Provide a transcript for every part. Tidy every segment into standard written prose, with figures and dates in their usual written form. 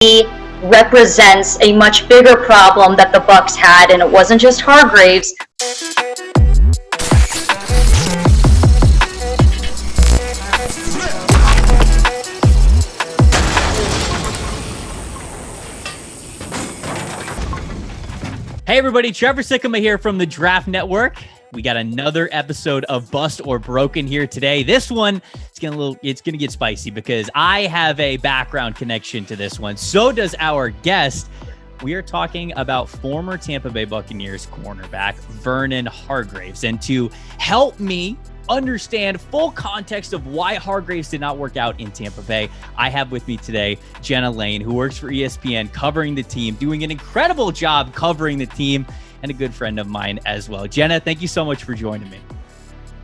he represents a much bigger problem that the Bucs had, and it wasn't just Hargreaves. Hey everybody, Trevor Sikkema here from the Draft Network. We got another episode of Bust or Broken here today. This one, it's gonna get spicy because I have a background connection to this one. So does our guest. We are talking about former Tampa Bay Buccaneers cornerback Vernon Hargreaves. And to help me understand full context of why Hargreaves did not work out in Tampa Bay, I have with me today Jenna Laine, who works for ESPN covering the team, doing an incredible job covering the team, and a good friend of mine as well. Jenna, thank you so much for joining me.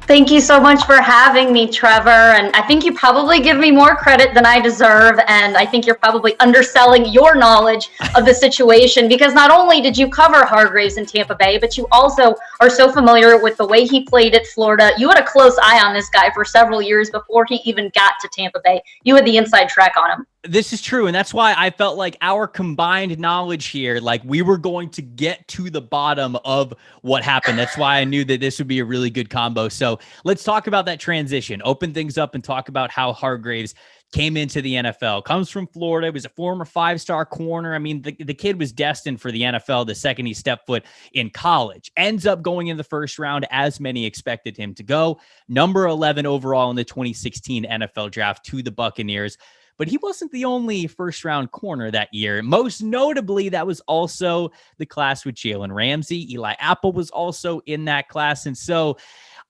Thank you so much for having me, Trevor. And I think you probably give me more credit than I deserve. And I think you're probably underselling your knowledge of the situation, because not only did you cover Hargreaves in Tampa Bay, but you also are so familiar with the way he played at Florida. You had a close eye on this guy for several years before he even got to Tampa Bay. You had the inside track on him. This is true. And that's why I felt like our combined knowledge here, like we were going to get to the bottom of what happened. That's why I knew that this would be a really good combo. So let's talk about that transition, open things up and talk about how Hargreaves came into the NFL. Comes from Florida, was a former 5-star corner. I mean, the kid was destined for the NFL the second he stepped foot in college. Ends up going in the first round, as many expected him to go. Number 11 overall in the 2016 NFL draft to the Buccaneers. But he wasn't the only first-round corner that year. Most notably, that was also the class with Jalen Ramsey. Eli Apple was also in that class. And so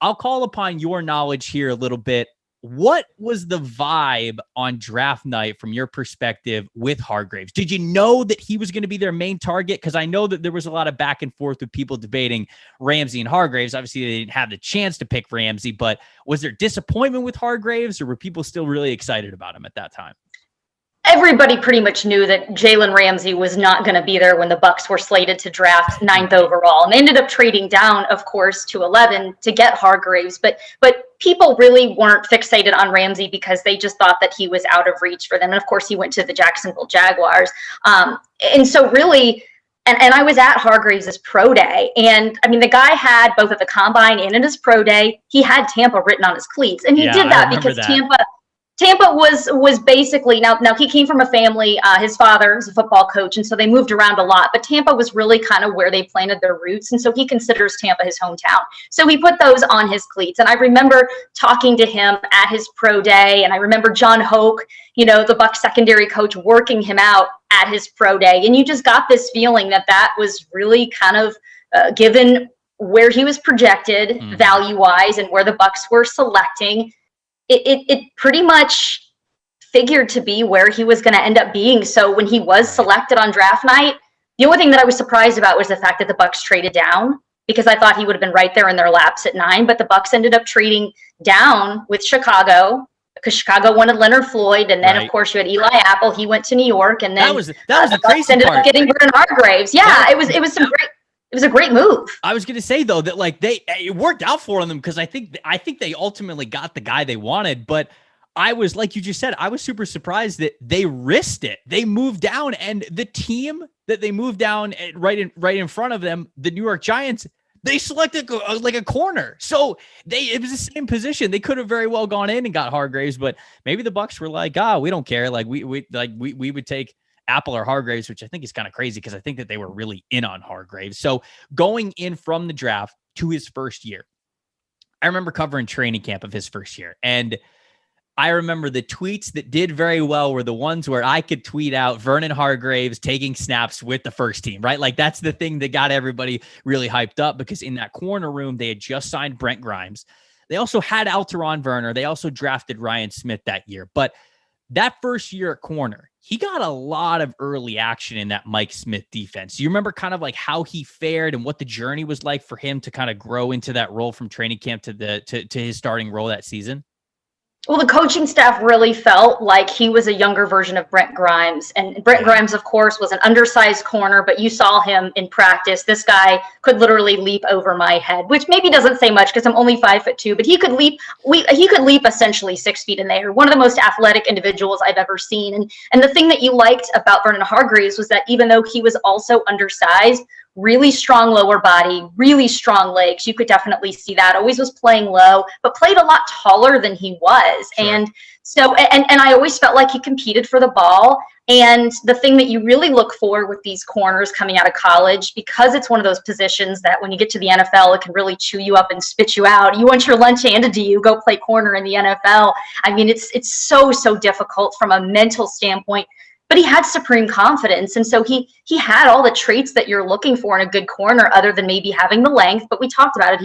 I'll call upon your knowledge here a little bit. What was the vibe on draft night from your perspective with Hargreaves? Did you know that he was going to be their main target? Because I know that there was a lot of back and forth with people debating Ramsey and Hargreaves. Obviously, they didn't have the chance to pick Ramsey, but was there disappointment with Hargreaves, or were people still really excited about him at that time? Everybody pretty much knew that Jalen Ramsey was not going to be there when the Bucs were slated to draft 9th overall. And they ended up trading down, of course, to 11 to get Hargreaves. But people really weren't fixated on Ramsey because they just thought that he was out of reach for them. And of course, he went to the Jacksonville Jaguars. And so really, and I was at Hargreaves' pro day. And I mean, the guy had both at the combine and at his pro day, he had Tampa written on his cleats. And he did that because Tampa was basically, now he came from a family, his father was a football coach, and so they moved around a lot, but Tampa was really kind of where they planted their roots, and so he considers Tampa his hometown. So he put those on his cleats, and I remember talking to him at his pro day, and I remember John Hoke, the Bucs secondary coach, working him out at his pro day, and you just got this feeling that was really kind of given where he was projected value-wise and where the Bucs were selecting. It pretty much figured to be where he was going to end up being. So when he was selected on draft night, the only thing that I was surprised about was the fact that the Bucs traded down, because I thought he would have been right there in their laps at 9. But the Bucs ended up trading down with Chicago, because Chicago wanted Leonard Floyd, and then of course you had Eli Apple. He went to New York, and then that was the crazy ended part. Up getting Vernon Hargreaves. Yeah, it was a great move. I was going to say though that it worked out for them, because I think they ultimately got the guy they wanted. But I was, like you just said, I was super surprised that they risked it. They moved down, and the team that they moved down right in front of them, the New York Giants, they selected like a corner. So it was the same position. They could have very well gone in and got Hargreaves, but maybe the Bucs were like, we don't care. Like we would take Apple or Hargreaves, which I think is kind of crazy, because I think that they were really in on Hargreaves. So going in from the draft to his first year, I remember covering training camp of his first year. And I remember the tweets that did very well were the ones where I could tweet out Vernon Hargreaves taking snaps with the first team, right? Like that's the thing that got everybody really hyped up, because in that corner room, they had just signed Brent Grimes. They also had Alteron Werner. They also drafted Ryan Smith that year. But that first year at corner, he got a lot of early action in that Mike Smith defense. You remember kind of like how he fared and what the journey was like for him to kind of grow into that role from training camp to his starting role that season? Well, the coaching staff really felt like he was a younger version of Brent Grimes. And Brent Grimes, of course, was an undersized corner, but you saw him in practice. This guy could literally leap over my head, which maybe doesn't say much because I'm only 5'2", but he could leap. He could leap essentially 6 feet in the air. One of the most athletic individuals I've ever seen. And the thing that you liked about Vernon Hargreaves was that even though he was also undersized, really strong lower body, really strong legs. You could definitely see that. Always was playing low, but played a lot taller than he was. Sure. And so, and I always felt like he competed for the ball. And the thing that you really look for with these corners coming out of college, because it's one of those positions that when you get to the NFL, it can really chew you up and spit you out. You want your lunch handed to you, go play corner in the NFL. I mean, it's so difficult from a mental standpoint. But he had supreme confidence. And so he had all the traits that you're looking for in a good corner, other than maybe having the length. But we talked about it.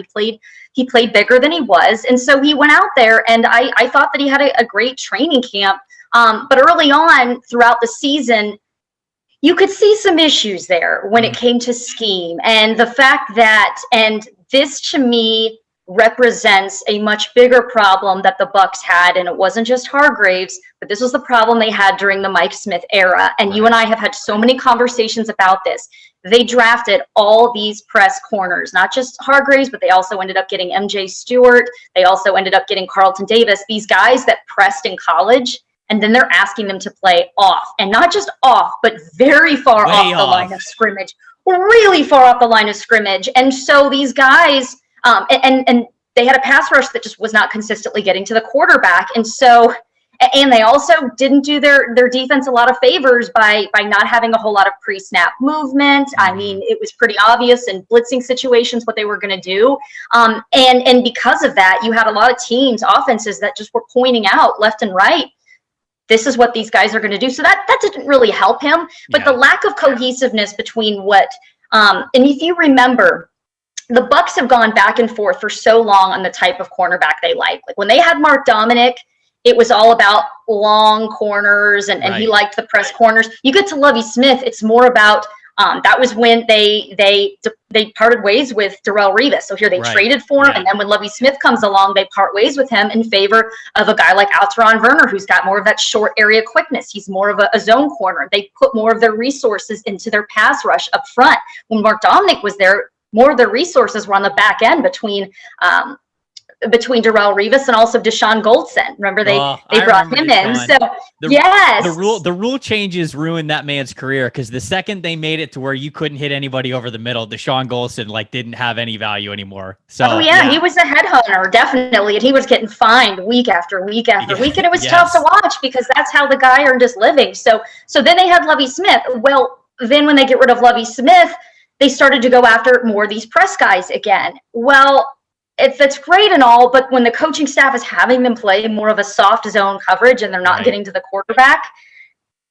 He played bigger than he was. And so he went out there, and I thought that he had a great training camp. But early on throughout the season, you could see some issues there when it came to scheme. And the fact that, and this to me represents a much bigger problem that the Bucs had, and it wasn't just Hargreaves, but this was the problem they had during the Mike Smith era. And you and I have had so many conversations about this. They drafted all these press corners, not just Hargreaves, but they also ended up getting MJ Stewart. They also ended up getting Carlton Davis, these guys that pressed in college. And then they're asking them to play off, and not just off, but very far off the line of scrimmage, really far off the line of scrimmage. And so these guys, and they had a pass rush that just was not consistently getting to the quarterback. And so, and they also didn't do their defense a lot of favors by not having a whole lot of pre-snap movement. I mean, it was pretty obvious in blitzing situations what they were going to do. And because of that, you had a lot of teams, offenses that just were pointing out left and right, this is what these guys are going to do. So that didn't really help him. But the lack of cohesiveness between what, and if you remember, the Bucs have gone back and forth for so long on the type of cornerback they like. Like when they had Mark Dominic, it was all about long corners, and he liked the press corners. You get to Lovie Smith, it's more about that was when they parted ways with Darrelle Revis. So here they traded for him, and then when Lovie Smith comes along, they part ways with him in favor of a guy like Alteron Werner, who's got more of that short area quickness. He's more of a zone corner. They put more of their resources into their pass rush up front. When Mark Dominic was there, more of their resources were on the back end between Darrelle Revis and also Deshaun Goldson. Remember they brought him in. So the rule changes ruined that man's career, because the second they made it to where you couldn't hit anybody over the middle, Deshaun Goldson didn't have any value anymore. So he was a headhunter, definitely, and he was getting fined week after week after week, and it was tough to watch because that's how the guy earned his living. So then they had Lovie Smith. Well, then when they get rid of Lovie Smith, they started to go after more of these press guys again. Well, that's great and all, but when the coaching staff is having them play more of a soft zone coverage and they're not getting to the quarterback,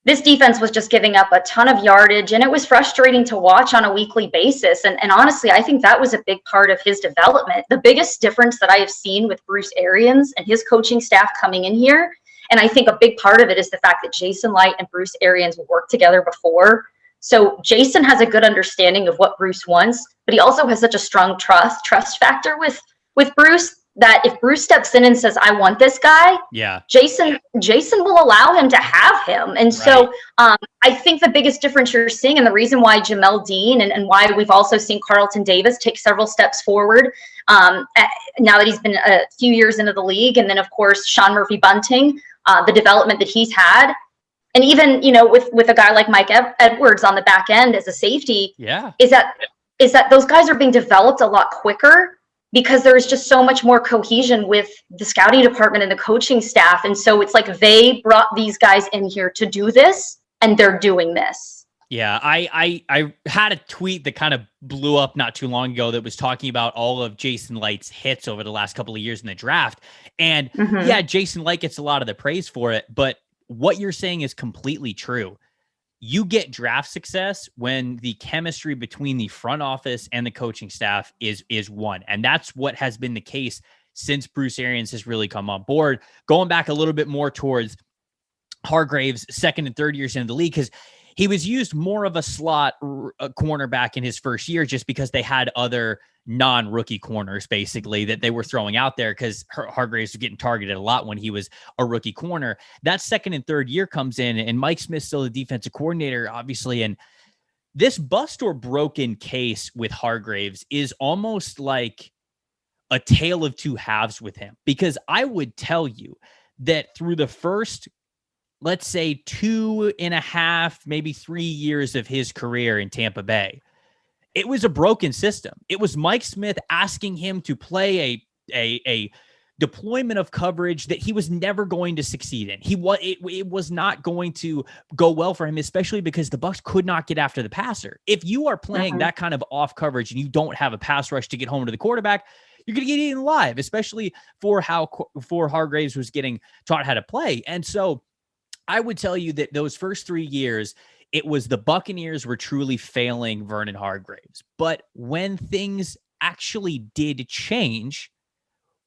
this defense was just giving up a ton of yardage, and it was frustrating to watch on a weekly basis. And honestly, I think that was a big part of his development. The biggest difference that I have seen with Bruce Arians and his coaching staff coming in here, and I think a big part of it is the fact that Jason Licht and Bruce Arians worked together before. So Jason has a good understanding of what Bruce wants, but he also has such a strong trust factor with Bruce that if Bruce steps in and says, I want this guy, Jason will allow him to have him. And so I think the biggest difference you're seeing, and the reason why Jamel Dean and why we've also seen Carlton Davis take several steps forward now that he's been a few years into the league, and then of course Sean Murphy Bunting, the development that he's had. And even, with a guy like Mike Edwards on the back end as a safety, is that those guys are being developed a lot quicker because there is just so much more cohesion with the scouting department and the coaching staff. And so it's like they brought these guys in here to do this, and they're doing this. Yeah, I had a tweet that kind of blew up not too long ago that was talking about all of Jason Licht's hits over the last couple of years in the draft. And Jason Licht gets a lot of the praise for it, but what you're saying is completely true. You get draft success when the chemistry between the front office and the coaching staff is one. And that's what has been the case since Bruce Arians has really come on board. Going back a little bit more towards Hargreaves' second and third years into the league, because he was used more of a slot cornerback in his first year just because they had other non-rookie corners basically that they were throwing out there because Hargreaves was getting targeted a lot when he was a rookie corner. That second and third year comes in, and Mike Smith's still the defensive coordinator, obviously. And this bust or broken case with Hargreaves is almost like a tale of two halves with him, because I would tell you that through the first, let's say 2.5, maybe 3 years of his career in Tampa Bay, it was a broken system. It was Mike Smith asking him to play a deployment of coverage that he was never going to succeed in. It was not going to go well for him, especially because the Bucs could not get after the passer. If you are playing that kind of off coverage and you don't have a pass rush to get home to the quarterback, you're going to get eaten alive, especially for Hargreaves was getting taught how to play. And so I would tell you that those first 3 years, it was the Buccaneers were truly failing Vernon Hargreaves. But when things actually did change,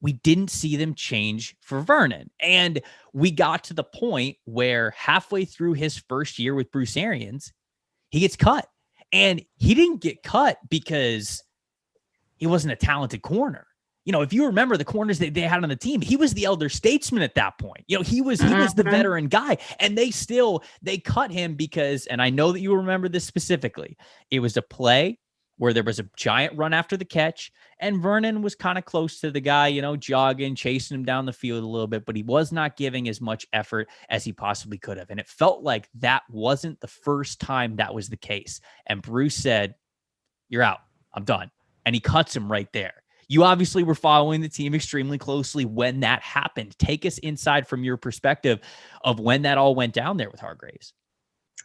we didn't see them change for Vernon. And we got to the point where halfway through his first year with Bruce Arians, he gets cut. And he didn't get cut because he wasn't a talented corner. You know, if you remember the corners that they had on the team, he was the elder statesman at that point. You know, he was the veteran guy, and they cut him because, and I know that you remember this specifically, it was a play where there was a giant run after the catch, and Vernon was kind of close to the guy, you know, jogging, chasing him down the field a little bit, but he was not giving as much effort as he possibly could have. And it felt like that wasn't the first time that was the case. And Bruce said, "You're out. I'm done." And he cuts him right there. You obviously were following the team extremely closely when that happened. Take us inside from your perspective of when that all went down there with Hargreaves.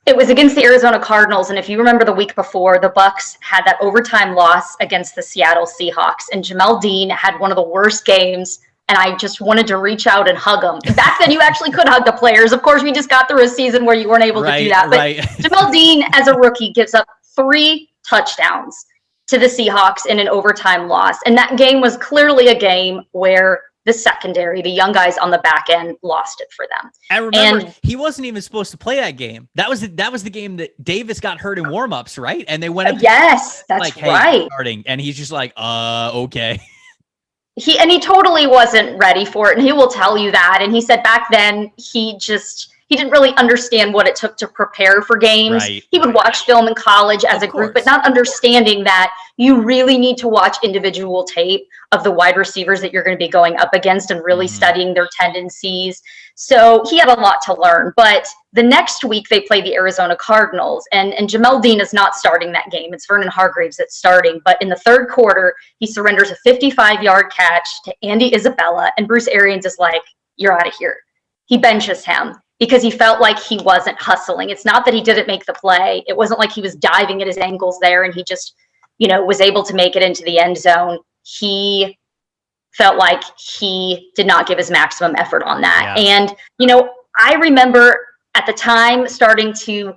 It was against the Arizona Cardinals, and if you remember the week before, the Bucs had that overtime loss against the Seattle Seahawks, and Jamel Dean had one of the worst games, and I just wanted to reach out and hug him. Back then, you actually could hug the players. Of course, we just got through a season where you weren't able to do that. But Jamel Dean, as a rookie, gives up 3 touchdowns to the Seahawks in an overtime loss. And that game was clearly a game where the secondary, the young guys on the back end, lost it for them. And remember, he wasn't even supposed to play that game. That was the game that Davis got hurt in warmups, right? And they went up. Yes, that's like, hey, right. Starting, and he's just like, okay. He totally wasn't ready for it, and he will tell you that. And he said back then he didn't really understand what it took to prepare for games. Right, he would watch film in college as a group, but not understanding that you really need to watch individual tape of the wide receivers that you're going to be going up against and really studying their tendencies. So he had a lot to learn. But the next week they play the Arizona Cardinals, and Jamel Dean is not starting that game. It's Vernon Hargreaves that's starting. But in the third quarter, he surrenders a 55-yard catch to Andy Isabella, and Bruce Arians is like, "You're out of here." He benches him because he felt like he wasn't hustling. It's not that he didn't make the play. It wasn't like he was diving at his ankles there and he just, was able to make it into the end zone. He felt like he did not give his maximum effort on that. Yeah. And, I remember at the time starting to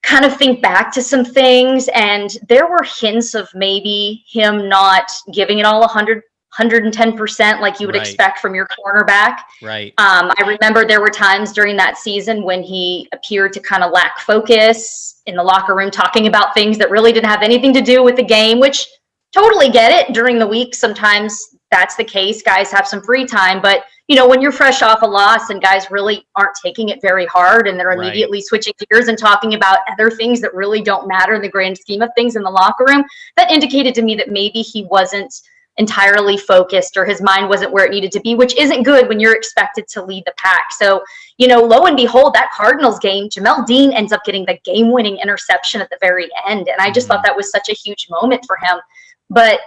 kind of think back to some things, and there were hints of maybe him not giving it all 110% like you would expect from your cornerback. Right. I remember there were times during that season when he appeared to kind of lack focus in the locker room, talking about things that really didn't have anything to do with the game, which totally get it. During the week, sometimes that's the case. Guys have some free time, but when you're fresh off a loss and guys really aren't taking it very hard and they're immediately switching gears and talking about other things that really don't matter in the grand scheme of things in the locker room, that indicated to me that maybe he wasn't entirely focused or his mind wasn't where it needed to be, which isn't good when you're expected to lead the pack. So, lo and behold, that Cardinals game, Jamel Dean ends up getting the game-winning interception at the very end. And I just thought that was such a huge moment for him. But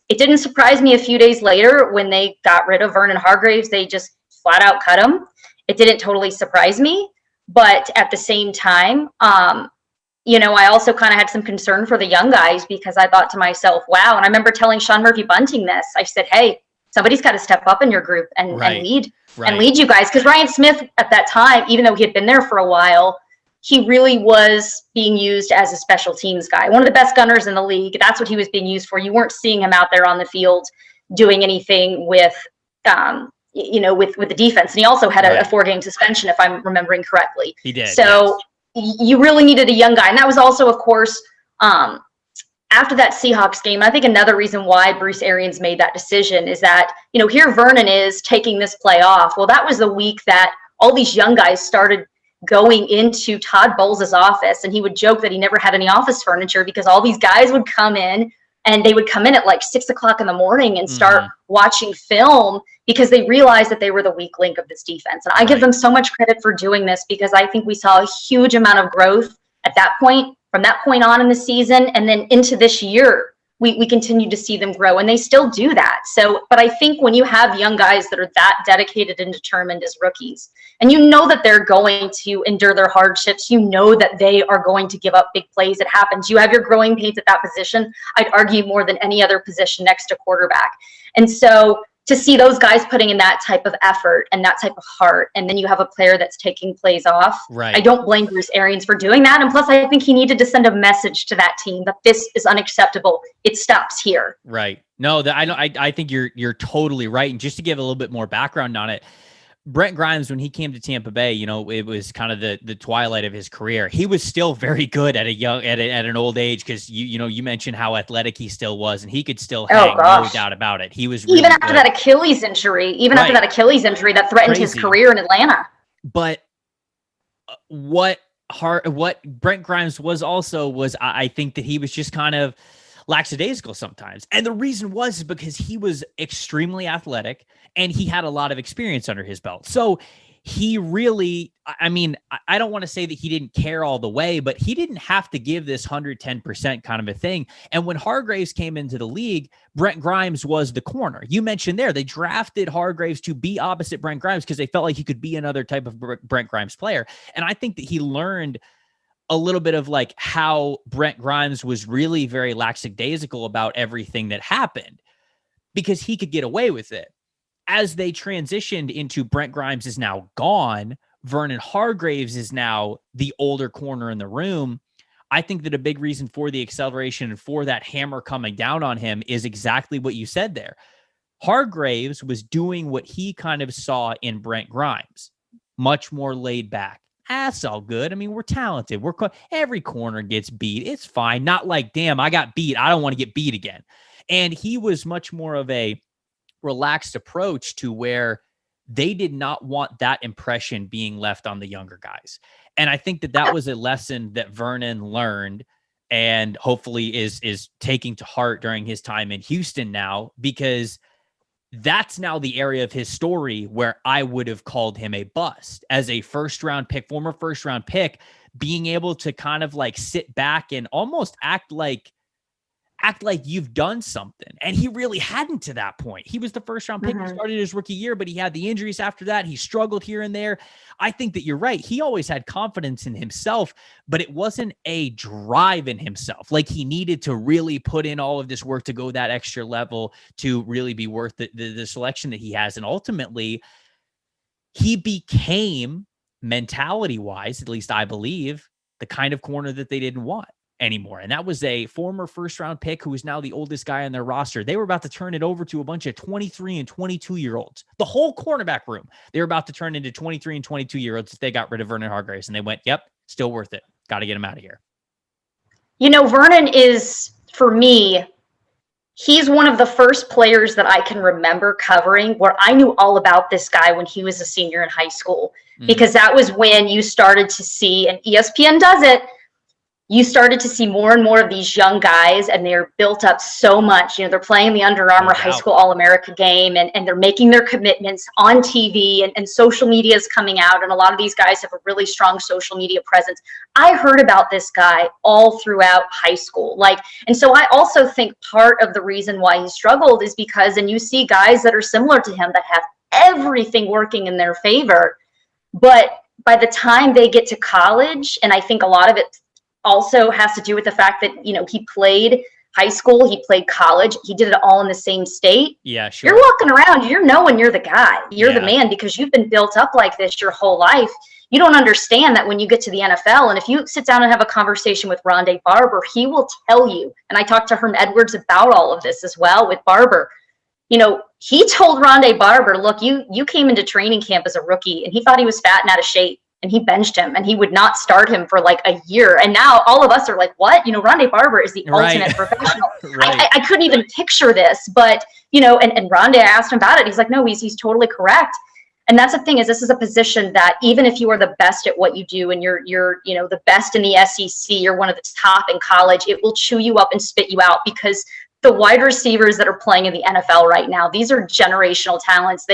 it didn't surprise me a few days later when they got rid of Vernon Hargreaves. They just flat out cut him. It didn't totally surprise me. But at the same time, I also kind of had some concern for the young guys because I thought to myself, wow. And I remember telling Sean Murphy-Bunting this. I said, hey, somebody's got to step up in your group and lead you guys. Because Ryan Smith at that time, even though he had been there for a while, he really was being used as a special teams guy. One of the best gunners in the league. That's what he was being used for. You weren't seeing him out there on the field doing anything with the defense. And he also had a 4-game suspension, if I'm remembering correctly. He did. So you really needed a young guy. And that was also, of course, after that Seahawks game. I think another reason why Bruce Arians made that decision is that, here Vernon is taking this play off. Well, that was the week that all these young guys started going into Todd Bowles' office, and he would joke that he never had any office furniture because all these guys would come in, and they would come in at like 6 o'clock in the morning and start watching film because they realized that they were the weak link of this defense. And I give them so much credit for doing this because I think we saw a huge amount of growth at that point, from that point on in the season, and then into this year. We continue to see them grow, and they still do that. So, but I think when you have young guys that are that dedicated and determined as rookies, and you know that they're going to endure their hardships, you know that they are going to give up big plays. It happens. You have your growing pains at that position, I'd argue more than any other position next to quarterback. And so to see those guys putting in that type of effort and that type of heart, and then you have a player that's taking plays off. Right. I don't blame Bruce Arians for doing that. And plus, I think he needed to send a message to that team that this is unacceptable. It stops here. Right. No, I think you're totally right. And just to give a little bit more background on it, Brent Grimes, when he came to Tampa Bay, it was kind of the twilight of his career. He was still very good at an old age because you mentioned how athletic he still was, and he could still hang, no doubt about it. He was really even after good. that Achilles injury, that threatened his career in Atlanta. But what Brent Grimes was I think that he was just kind of lackadaisical sometimes. And the reason was because he was extremely athletic and he had a lot of experience under his belt. So he really, I don't want to say that he didn't care all the way, but he didn't have to give this 110% kind of a thing. And when Hargreaves came into the league, Brent Grimes was the corner. You mentioned there, they drafted Hargreaves to be opposite Brent Grimes because they felt like he could be another type of Brent Grimes player. And I think that he learned a little bit of like how Brent Grimes was really very lackadaisical about everything that happened because he could get away with it. As they transitioned into Brent Grimes is now gone, Vernon Hargreaves is now the older corner in the room. I think that a big reason for the acceleration and for that hammer coming down on him is exactly what you said there. Hargreaves was doing what he kind of saw in Brent Grimes, much more laid back. That's all good. I mean, we're talented. Every corner gets beat. It's fine. Not like, damn, I got beat. I don't want to get beat again. And he was much more of a relaxed approach to where they did not want that impression being left on the younger guys. And I think that was a lesson that Vernon learned and hopefully is taking to heart during his time in Houston now, because that's now the area of his story where I would have called him a bust as a former first round pick, being able to kind of like sit back and almost act like you've done something. And he really hadn't to that point. He was the first round pick. He started his rookie year, but he had the injuries after that. He struggled here and there. I think that you're right. He always had confidence in himself, but it wasn't a drive in himself. Like he needed to really put in all of this work to go that extra level to really be worth the selection that he has. And ultimately he became, mentality wise, at least I believe, the kind of corner that they didn't want anymore. And that was a former first round pick who is now the oldest guy on their roster. They were about to turn it over to a bunch of 23 and 22 year olds. The whole cornerback room, they were about to turn into 23 and 22 year olds if they got rid of Vernon Hargreaves. And they went, yep, still worth it. Got to get him out of here. Vernon is, for me, he's one of the first players that I can remember covering where I knew all about this guy when he was a senior in high school, because that was when you started to see, and ESPN does it, you started to see more and more of these young guys, and they're built up so much. They're playing the Under Armour High School All-America game, and they're making their commitments on TV, and social media is coming out, and a lot of these guys have a really strong social media presence. I heard about this guy all throughout high school. And so I also think part of the reason why he struggled is because, and you see guys that are similar to him that have everything working in their favor, but by the time they get to college, and I think a lot of it also has to do with the fact that, he played high school, he played college, he did it all in the same state. Yeah, sure. You're walking around, you're knowing you're the guy. You're the man because you've been built up like this your whole life. You don't understand that when you get to the NFL, and if you sit down and have a conversation with Rondé Barber, he will tell you, and I talked to Herm Edwards about all of this as well with Barber. He told Rondé Barber, look, you came into training camp as a rookie, and he thought he was fat and out of shape. and he benched him, and he would not start him for like a year. And now all of us are like, what? Rondé Barber is the ultimate professional. Right. I couldn't even picture this, but and Rondé, I asked him about it. He's like, no, he's totally correct. And that's the thing, is this is a position that even if you are the best at what you do, and you're the best in the SEC, you're one of the top in college, it will chew you up and spit you out, because the wide receivers that are playing in the NFL right now, these are generational talents.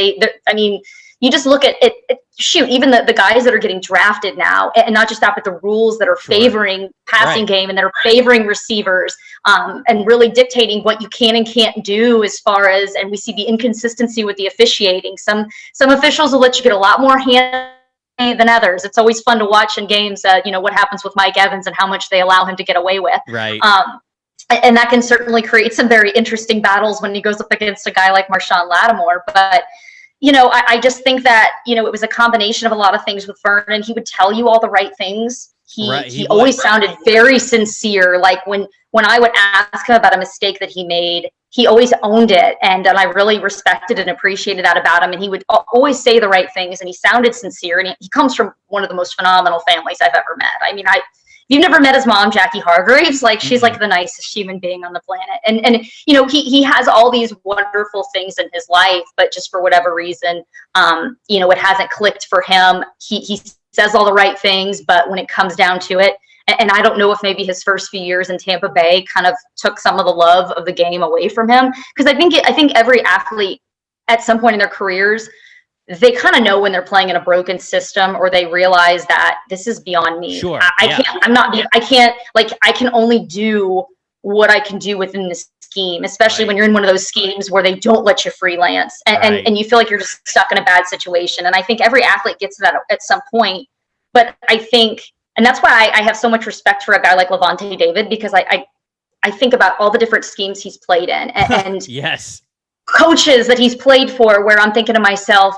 You just look at it, even the guys that are getting drafted now, and not just that, but the rules that are favoring passing game and that are favoring receivers, and really dictating what you can and can't do as far as, and we see the inconsistency with the officiating. Some officials will let you get a lot more hand than others. It's always fun to watch in games, what happens with Mike Evans and how much they allow him to get away with. Right. And that can certainly create some very interesting battles when he goes up against a guy like Marshawn Lattimore. But I just think that, it was a combination of a lot of things with Vernon. He would tell you all the right things. He always sounded very sincere. Like when I would ask him about a mistake that he made, he always owned it. And I really respected and appreciated that about him. And he would always say the right things, and he sounded sincere. And he comes from one of the most phenomenal families I've ever met. If you've never met his mom, Jackie Hargreaves, she's like the nicest human being on the planet. And he has all these wonderful things in his life, but just for whatever reason, it hasn't clicked for him. He says all the right things, but when it comes down to it, and I don't know if maybe his first few years in Tampa Bay kind of took some of the love of the game away from him, because I think every athlete at some point in their careers, they kind of know when they're playing in a broken system, or they realize that this is beyond me. Sure. I can only do what I can do within this scheme, especially when you're in one of those schemes where they don't let you freelance, and you feel like you're just stuck in a bad situation. And I think every athlete gets to that at some point. But I think, and that's why I have so much respect for a guy like Lavonte David, because I think about all the different schemes he's played in, and yes, coaches that he's played for, where I'm thinking to myself,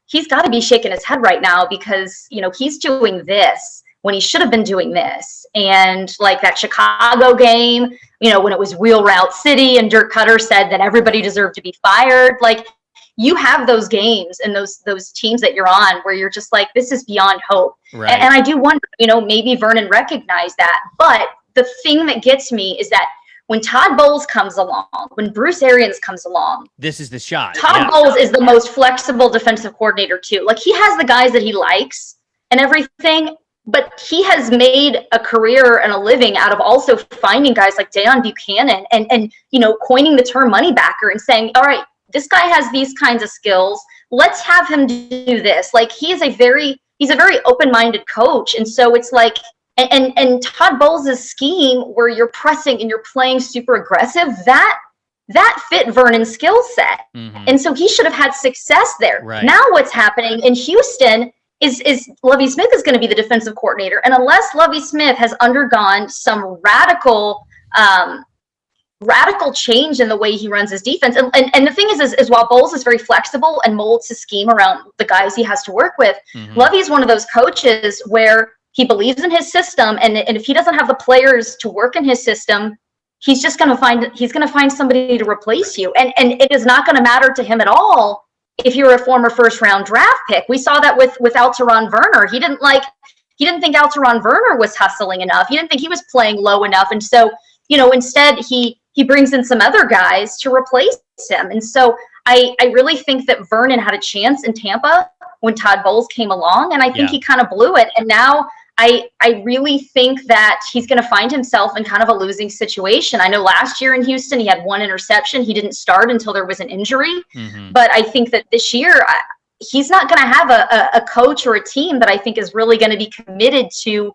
he's got to be shaking his head right now, because, he's doing this when he should have been doing this. And like that Chicago game, when it was Wheel Route City and Dirk Cutter said that everybody deserved to be fired. Like, you have those games and those teams that you're on where you're just like, this is beyond hope. Right. And I do wonder, maybe Vernon recognized that. But the thing that gets me is that when Todd Bowles comes along, when Bruce Arians comes along, this is the shot. Todd Bowles is the most flexible defensive coordinator too. Like, he has the guys that he likes and everything, but he has made a career and a living out of also finding guys like Deion Buchanan and coining the term money backer and saying, all right, this guy has these kinds of skills. Let's have him do this. Like, he's a very open-minded coach. And so it's like, and Todd Bowles' scheme where you're pressing and you're playing super aggressive, that fit Vernon's skill set. Mm-hmm. And so he should have had success there. Right. Now what's happening in Houston is Lovie Smith is going to be the defensive coordinator. And unless Lovie Smith has undergone some radical change in the way he runs his defense. And the thing is while Bowles is very flexible and molds his scheme around the guys he has to work with, mm-hmm. Lovie is one of those coaches where he believes in his system, and if he doesn't have the players to work in his system, he's going to find somebody to replace you. And it is not going to matter to him at all if you're a former first round draft pick. We saw that with Alteron Werner. He didn't think Alteron Werner was hustling enough. He didn't think he was playing low enough. And so, instead he brings in some other guys to replace him. And so I really think that Vernon had a chance in Tampa when Todd Bowles came along, and I think he kind of blew it. And now I really think that he's going to find himself in kind of a losing situation. I know last year in Houston, he had one interception. He didn't start until there was an injury. Mm-hmm. But I think that this year, he's not going to have a coach or a team that I think is really going to be committed to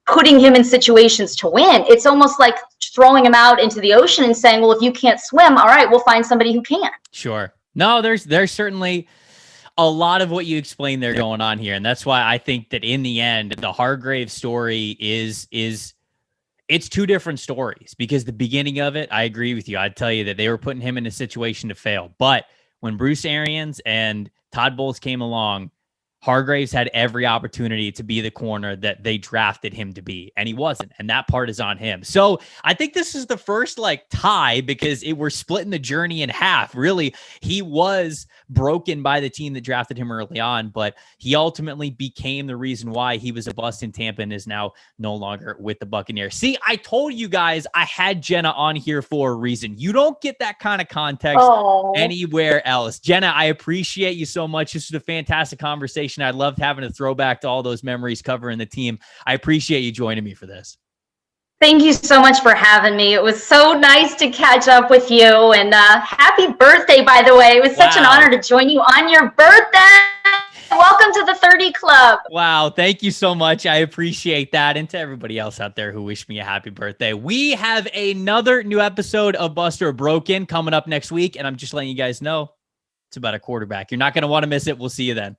putting him in situations to win. It's almost like throwing him out into the ocean and saying, well, if you can't swim, all right, we'll find somebody who can. Sure. No, there's certainly a lot of what you explained there going on here. And that's why I think that in the end, the Hargreaves story is it's two different stories, because the beginning of it, I agree with you. I'd tell you that they were putting him in a situation to fail. But when Bruce Arians and Todd Bowles came along, Hargreaves had every opportunity to be the corner that they drafted him to be, and he wasn't. And that part is on him. So I think this is the first tie because we're splitting the journey in half. Really, he was broken by the team that drafted him early on, but he ultimately became the reason why he was a bust in Tampa and is now no longer with the Buccaneers. See, I told you guys I had Jenna on here for a reason. You don't get that kind of context anywhere else. Jenna, I appreciate you so much. This was a fantastic conversation. I loved having a throwback to all those memories covering the team. I appreciate you joining me for this. Thank you so much for having me. It was so nice to catch up with you, and happy birthday, by the way. It was such an honor to join you on your birthday. Welcome to the 30 Club. Wow. Thank you so much. I appreciate that. And to everybody else out there who wished me a happy birthday, we have another new episode of Buster Broken coming up next week. And I'm just letting you guys know it's about a quarterback. You're not going to want to miss it. We'll see you then.